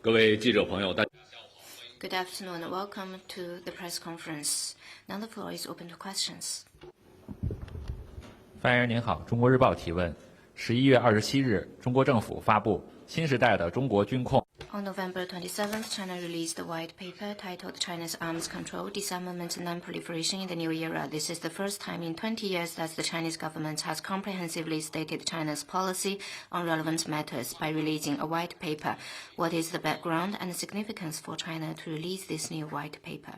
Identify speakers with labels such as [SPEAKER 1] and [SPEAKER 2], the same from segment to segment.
[SPEAKER 1] 各位记者朋友，大
[SPEAKER 2] Good afternoon and welcome to the press conference. Now the floor is open to questions.
[SPEAKER 3] 发言人您好，中国日报提问：11月27日，中国政府发布新时代的中国军控。
[SPEAKER 2] On November 27th, China released a white paper titled China's Arms Control, Disarmament and Non-Proliferation in the New Era. This is the first time in 20 years that the Chinese government has comprehensively stated China's policy on relevant matters by releasing a white paper. What is the background and significance for China to release this new white paper?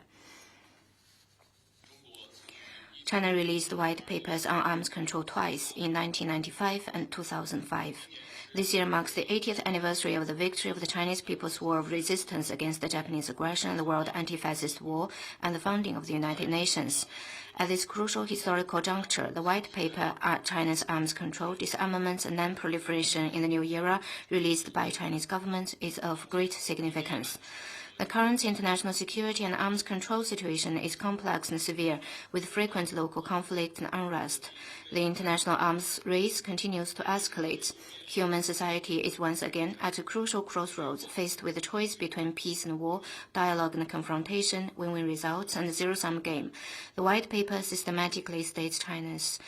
[SPEAKER 2] China released white papers on arms control twice, in 1995 and 2005. This year marks the 80th anniversary of the victory of the Chinese People's War of Resistance against the Japanese aggression and the World Anti-Fascist War and the founding of the United Nations. At this crucial historical juncture, the white paper, China's Arms Control, Disarmament and Non-Proliferation in the New Era, released by Chinese government, is of great significance. The current international security and arms control situation is complex and severe, with frequent local conflict and unrest. The international arms race continues to escalate. Human society is once again at a crucial crossroads, faced with a choice between peace and war, dialogue and confrontation, win-win results, and a zero-sum game. The white paper systematically states China's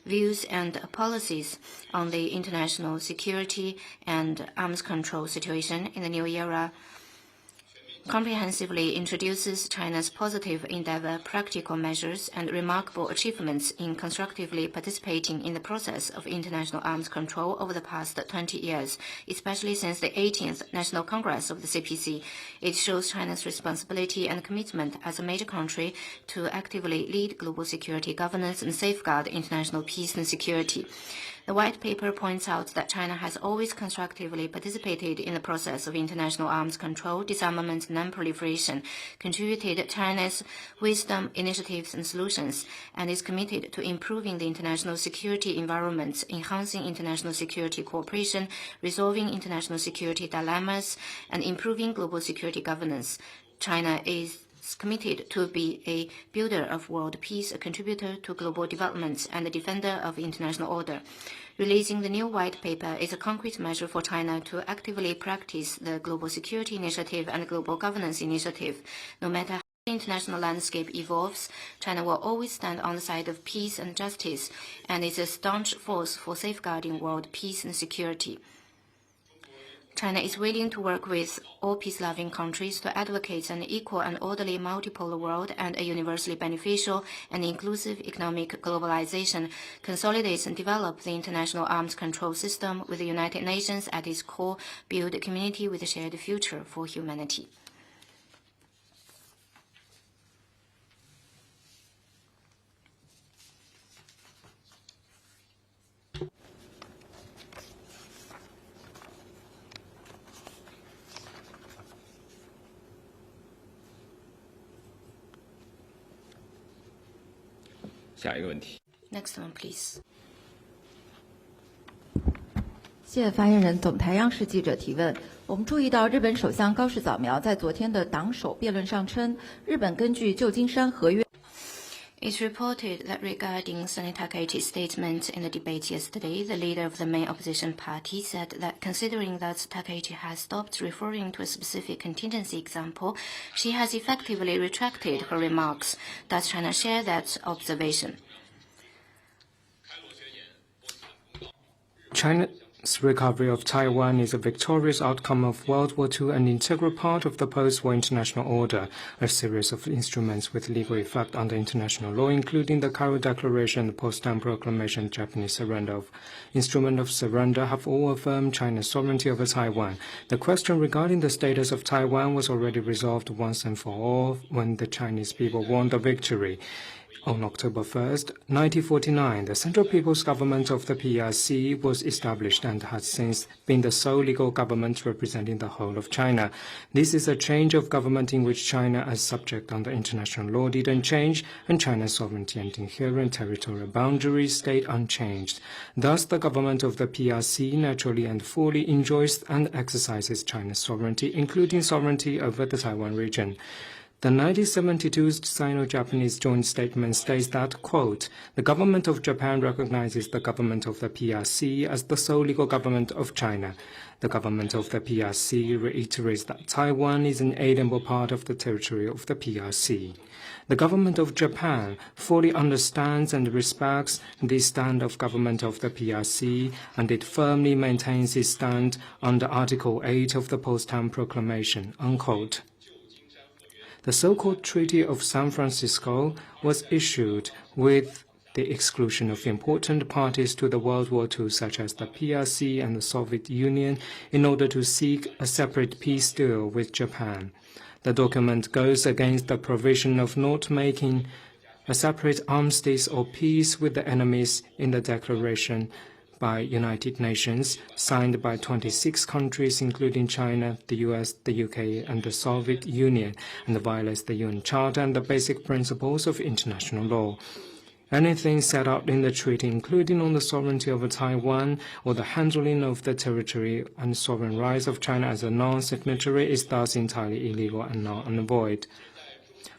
[SPEAKER 2] views and policies on the international security and arms control situation in the new era, comprehensively introduces China's positive endeavor, practical measures, and remarkable achievements in constructively participating in the process of international arms control over the past 20 years, especially since the 18th National Congress of the CPC. It shows China's responsibility and commitment as a major country to actively lead global security governance and safeguard international peace and security. The white paper points out that China has always constructively participated in the process of international arms control, disarmament, and non-proliferation, contributed China's wisdom, initiatives, and solutions, and is committed to improving the international security environment, enhancing international security cooperation, resolving international security dilemmas, and improving global security governance. China is committed to be a builder of world peace, a contributor to global development, and a defender of international order. Releasing the new white paper is a concrete measure for China to actively practice the Global Security Initiative and Global Governance Initiative. No matter how the international landscape evolves, China will always stand on the side of peace and justice, and is a staunch force for safeguarding world peace and security. China is willing to work with all peace-loving countries to advocate an equal and orderly multipolar world and a universally beneficial and inclusive economic globalization, consolidate and develop the international arms control system with the United Nations at its core, build a community with a shared future for humanity. Next one, please.
[SPEAKER 4] 谢谢发言人。总台央视记者提问：我们注意到，日本首相高市早苗在昨天的党首辩论上称，日本根据旧金山合约。
[SPEAKER 2] It's reported that regarding Senator Takeichi's statement in the debate yesterday, the leader of the main opposition party said that considering that Takeichi has stopped referring to a specific contingency example, she has effectively retracted her remarks. Does China share that observation?
[SPEAKER 5] China's recovery of Taiwan is a victorious outcome of World War II and integral part of the post-war international order, a series of instruments with legal effect under international law, including the Cairo Declaration, the Potsdam Proclamation, Japanese surrender of instrument of surrender, have all affirmed China's sovereignty over Taiwan. The question regarding the status of Taiwan was already resolved once and for all when the Chinese people won the victory. On October 1st, 1949, the Central People's Government of the PRC was established and has since been the sole legal government representing the whole of China. This is a change of government in which China as subject under international law didn't change, and China's sovereignty and inherent territorial boundaries stayed unchanged. Thus, the government of the PRC naturally and fully enjoys and exercises China's sovereignty, including sovereignty over the Taiwan region. The 1972 Sino-Japanese joint statement states that, quote, "The government of Japan recognizes the government of the PRC as the sole legal government of China. The government of the PRC reiterates that Taiwan is an inalienable part of the territory of the PRC. The government of Japan fully understands and respects the stand of government of the PRC, and it firmly maintains its stand under Article 8 of the Potsdam Proclamation," unquote. The so-called Treaty of San Francisco was issued with the exclusion of important parties to the World War II, such as the PRC and the Soviet Union, in order to seek a separate peace deal with Japan. The document goes against the provision of not making a separate armistice or peace with the enemies in the declaration by United Nations, signed by 26 countries, including China, the US, the UK, and the Soviet Union, and violates the UN Charter and the basic principles of international law. Anything set out in the treaty, including on the sovereignty of Taiwan or the handling of the territory and sovereign rights of China as a non-signatory, is thus entirely illegal and null and void.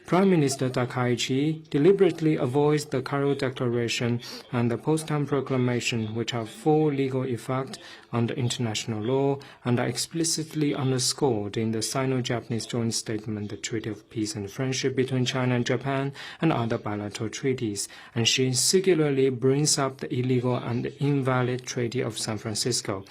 [SPEAKER 5] Prime Minister Takaichi deliberately avoids the Cairo Declaration and the Potsdam Proclamation, which have full legal effect under international law and are explicitly underscored in the Sino-Japanese Joint Statement, the Treaty of Peace and Friendship between China and Japan, and other bilateral treaties, and she singularly brings up the illegal and invalid Treaty of San Francisco.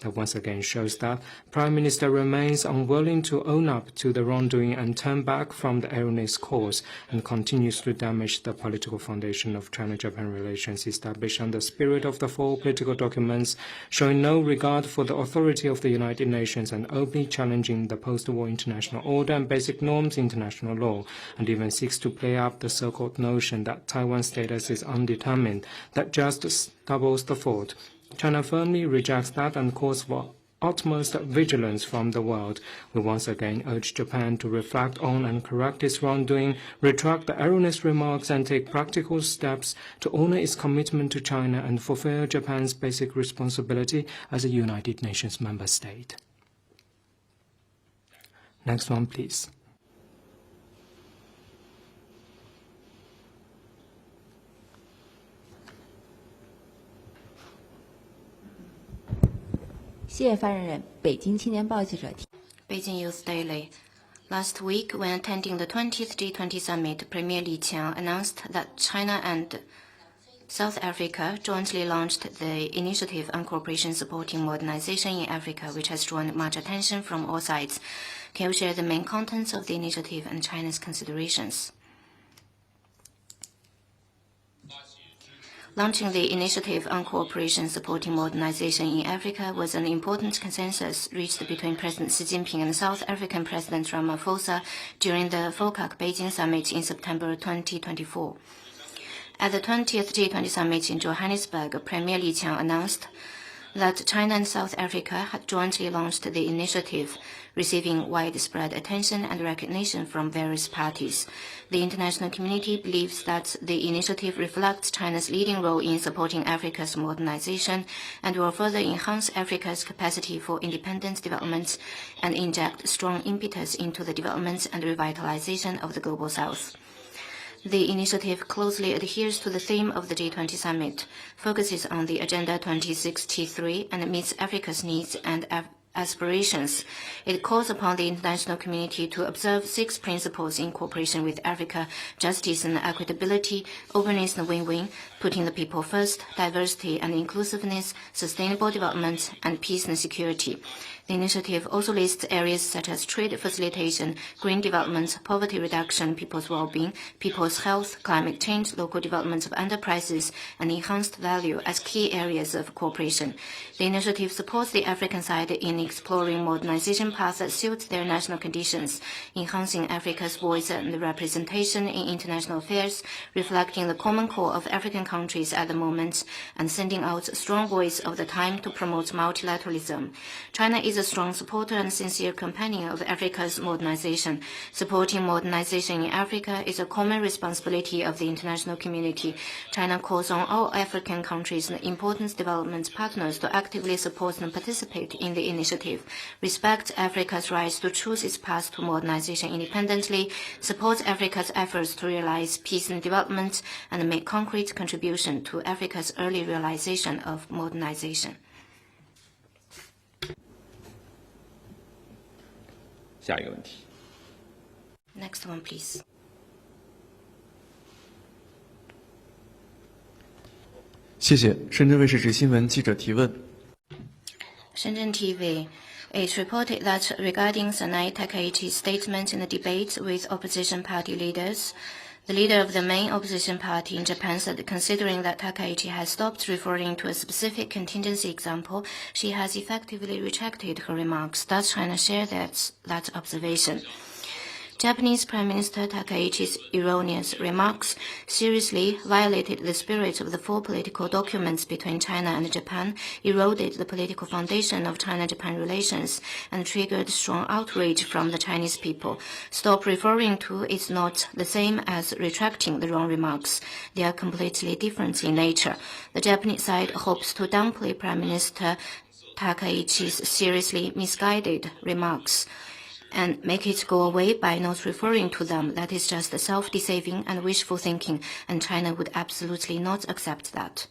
[SPEAKER 5] That once again shows that Prime Minister remains unwilling to own up to the wrongdoing and turn back from the erroneous course, and continues to damage the political foundation of China-Japan relations established on the spirit of the four political documents, showing no regard for the authority of the United Nations and openly challenging the post-war international order and basic norms international law, and even seeks to play up the so-called notion that Taiwan's status is undetermined, that just doubles the fault. China firmly rejects that and calls for utmost vigilance from the world. We once again urge Japan to reflect on and correct its wrongdoing, retract the erroneous remarks, and take practical steps to honor its commitment to China and fulfill Japan's basic responsibility as a United Nations member state. Next one, please.
[SPEAKER 2] Beijing Youth Daily. Last week, when attending the 20th G20 summit, Premier Li Qiang announced that China and South Africa jointly launched the Initiative on Cooperation Supporting Modernization in Africa, which has drawn much attention from all sides. Can you share the main contents of the initiative and China's considerations? Launching the Initiative on Cooperation Supporting Modernization in Africa was an important consensus reached between President Xi Jinping and South African President Ramaphosa during the FOCAC Beijing Summit in September 2024. At the 20th G20 Summit in Johannesburg, Premier Li Qiang announced that China and South Africa had jointly launched the initiative, receiving widespread attention and recognition from various parties. The international community believes that the initiative reflects China's leading role in supporting Africa's modernization and will further enhance Africa's capacity for independent development and inject strong impetus into the development and revitalization of the Global South. The initiative closely adheres to the theme of the G20 summit, focuses on the Agenda 2063, and meets Africa's needs and aspirations. It calls upon the international community to observe 6 principles in cooperation with Africa: justice and equitability, openness and win-win, putting the people first, diversity and inclusiveness, sustainable development, and peace and security. The initiative also lists areas such as trade facilitation, green development, poverty reduction, people's well-being, people's health, climate change, local development of enterprises, and enhanced value as key areas of cooperation. The initiative supports the African side in exploring modernization paths that suit their national conditions, enhancing Africa's voice and representation in international affairs, reflecting the common core of African countries at the moment and sending out a strong voice of the time to promote multilateralism. China is a strong supporter and sincere companion of Africa's modernization. Supporting modernization in Africa is a common responsibility of the international community. China calls on all African countries and important development partners to actively support and participate in the initiative, respect Africa's rights to choose its path to modernization independently, support Africa's efforts to realize peace and development, and make concrete contribution to Africa's early realization of modernization.
[SPEAKER 3] 下一个问题。
[SPEAKER 2] Next one, please.
[SPEAKER 1] 谢谢。深圳卫视执新闻记者提问。
[SPEAKER 2] Shenzhen TV. It reported that regarding Sanai Takaichi's statement in the debate with opposition party leaders, the leader of the main opposition party in Japan said considering that Takaichi has stopped referring to a specific contingency example, she has effectively retracted her remarks. Does China share that observation? Japanese Prime Minister Takaichi's erroneous remarks seriously violated the spirit of the four political documents between China and Japan, eroded the political foundation of China-Japan relations, and triggered strong outrage from the Chinese people. Stop referring to is not the same as retracting the wrong remarks. They are completely different in nature. The Japanese side hopes to downplay Prime Minister Takaichi's seriously misguided remarks and make it go away by not referring to them. That is just self-deceiving and wishful thinking, and China would absolutely not accept that.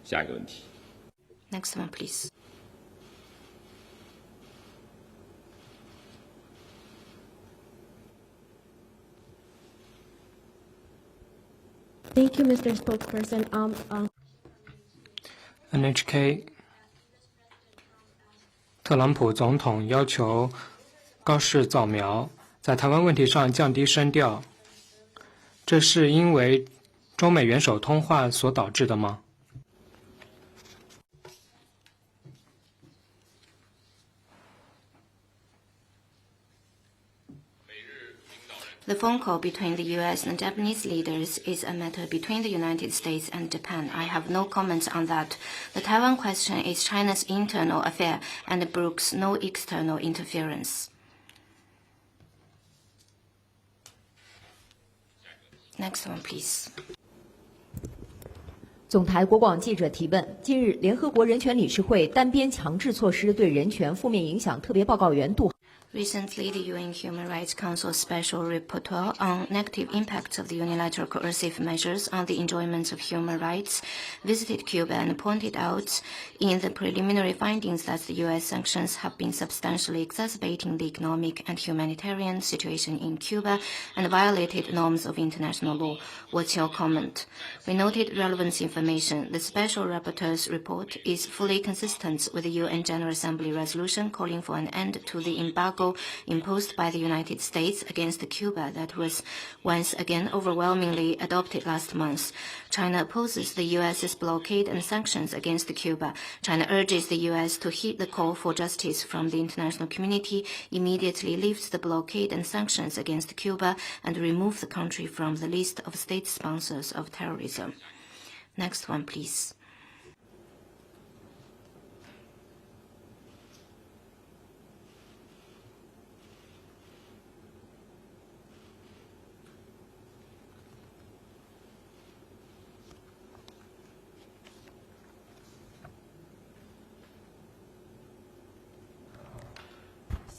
[SPEAKER 3] 下一个问题。
[SPEAKER 2] Next one, please.
[SPEAKER 6] Thank you, Mr. Spokesperson.
[SPEAKER 5] NHK 特朗普总统要求高市早苗在台湾问题上降低声调，这是因为中美元首通话所导致的吗？
[SPEAKER 2] The phone call between the U.S. and Japanese leaders is a matter between the United States and Japan. I have no comments on that. The Taiwan question is China's internal affair and brooks no external interference. Next one, please.
[SPEAKER 7] 总台国广记者提问：近日，联合国人权理事会单边强制措施对人权负面影响特别报告员杜。
[SPEAKER 2] Recently, the UN Human Rights Council Special Rapporteur on negative impacts of the unilateral coercive measures on the enjoyment of human rights visited Cuba and pointed out in the preliminary findings that the U.S. sanctions have been substantially exacerbating the economic and humanitarian situation in Cuba and violated norms of international law. What's your comment? We noted relevant information. The Special Rapporteur's report is fully consistent with the UN General Assembly resolution calling for an end to the embargo imposed by the United States against Cuba that was once again overwhelmingly adopted last month. China opposes the U.S.'s blockade and sanctions against Cuba. China urges the U.S. to heed the call for justice from the international community, immediately lift the blockade and sanctions against Cuba, and remove the country from the list of state sponsors of terrorism. Next one, please.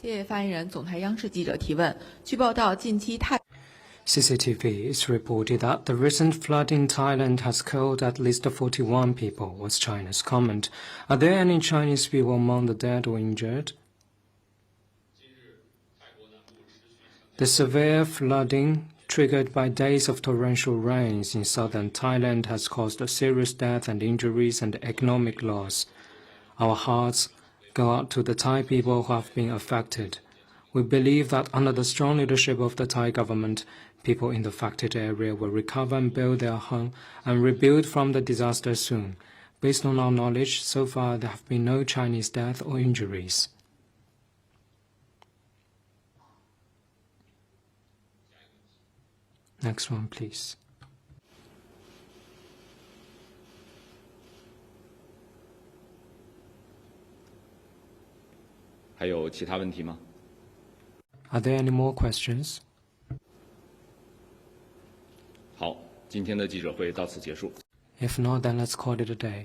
[SPEAKER 4] 谢谢发言人。总台央视记者提问：据报道，近期泰
[SPEAKER 5] CCTV is reported that the recent flood in Thailand has killed at least 41 people, was China's comment. Are there any Chinese people among the dead or injured? The severe flooding triggered by days of torrential rains in southern Thailand has caused serious death and injuries and economic loss. Our hearts go out to the Thai people who have been affected. We believe that under the strong leadership of the Thai government, people in the affected area will recover and build their home and rebuild from the disaster soon. Based on our knowledge, so far there have been no Chinese deaths or injuries. Next one, please.
[SPEAKER 8] 还有其他问题吗？
[SPEAKER 5] Are there any more questions?
[SPEAKER 8] 好，今天的记者会到此结束。
[SPEAKER 5] If not, then let's call it a day.